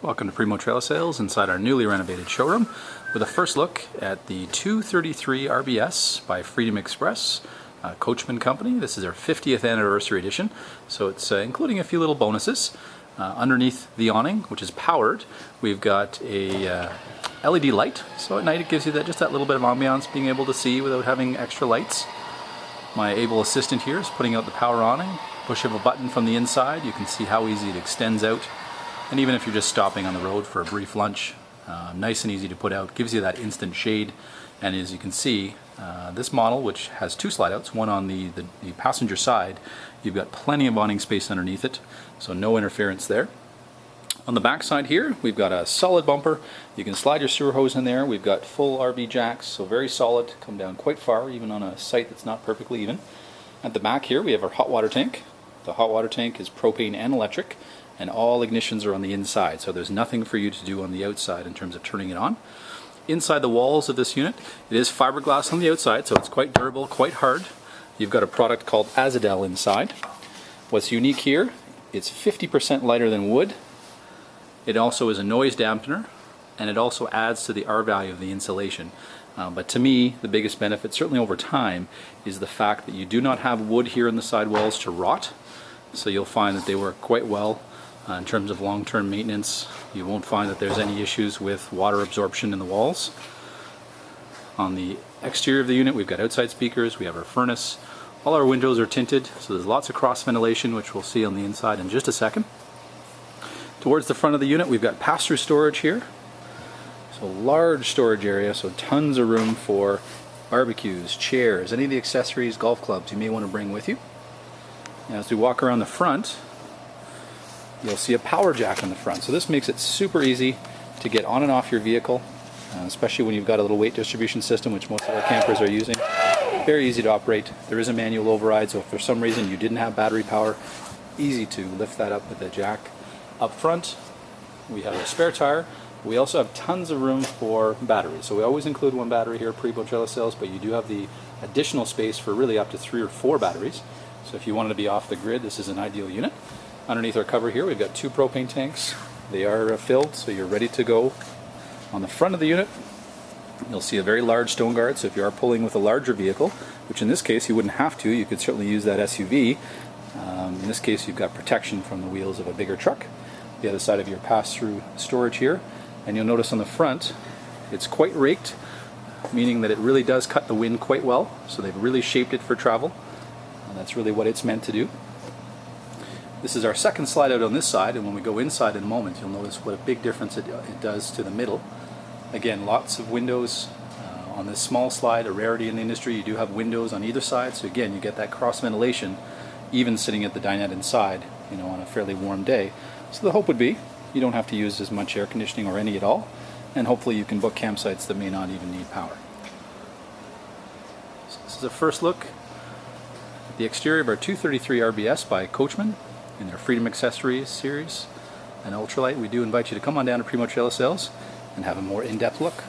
Welcome to Primo Trailer Sales inside our newly renovated showroom with a first look at the 233 RBS by Freedom Express Coachman Company. This is our 50th anniversary edition, so it's including a few little bonuses. Underneath the awning, which is powered, we've got a LED light, so at night it gives you just that little bit of ambiance, being able to see without having extra lights. My able assistant here is putting out the power awning. Push of a button from the inside, you can see how easy it extends out. And even if you're just stopping on the road for a brief lunch, nice and easy to put out, gives you that instant shade. And as you can see, this model, which has two slide outs, one on the passenger side, you've got plenty of awning space underneath it, so no interference there. On the back side here, we've got a solid bumper. You can slide your sewer hose in there. We've got full RV jacks, so very solid, come down quite far, even on a site that's not perfectly even. At the back here, we have our hot water tank. The hot water tank is propane and electric, and all ignitions are on the inside, so there's nothing for you to do on the outside in terms of turning it on. Inside the walls of this unit, it is fiberglass on the outside, so it's quite durable, quite hard. You've got a product called Azadel inside. What's unique here, it's 50% lighter than wood. It also is a noise dampener, and it also adds to the R value of the insulation. But to me, the biggest benefit, certainly over time, is the fact that you do not have wood here in the side walls to rot. So you'll find that they work quite well in terms of long-term maintenance. You won't find that there's any issues with water absorption in the walls. On the exterior of the unit, we've got outside speakers, we have our furnace. All our windows are tinted, so there's lots of cross ventilation, which we'll see on the inside in just a second. Towards the front of the unit, we've got pass-through storage here. So large storage area, so tons of room for barbecues, chairs, any of the accessories, golf clubs you may want to bring with you. Now, as we walk around the front, you'll see a power jack on the front. So this makes it super easy to get on and off your vehicle, especially when you've got a little weight distribution system, which most of our campers are using. Very easy to operate. There is a manual override, so if for some reason you didn't have battery power, easy to lift that up with a jack. Up front, we have a spare tire. We also have tons of room for batteries. So we always include one battery here at Primo Trailer Sales, but you do have the additional space for really up to 3 or 4 batteries. So if you wanted to be off the grid, this is an ideal unit. Underneath our cover here, we've got 2 propane tanks. They are filled, so you're ready to go. On the front of the unit, you'll see a very large stone guard, so if you are pulling with a larger vehicle, which in this case you wouldn't have to, you could certainly use that SUV. In this case, you've got protection from the wheels of a bigger truck. The other side of your pass-through storage here, and you'll notice on the front, it's quite raked, meaning that it really does cut the wind quite well, so they've really shaped it for travel, and that's really what it's meant to do. This is our second slide out on this side, and when we go inside in a moment, you'll notice what a big difference it does to the middle. Again, lots of windows on this small slide, a rarity in the industry. You do have windows on either side, so again, you get that cross ventilation, even sitting at the dinette inside, on a fairly warm day. So the hope would be you don't have to use as much air conditioning or any at all, and hopefully you can book campsites that may not even need power. So this is a first look at the exterior of our 233 RBS by Coachman in their Freedom Accessories series and Ultralight. We do invite you to come on down to Primo Trailer Sales and have a more in-depth look.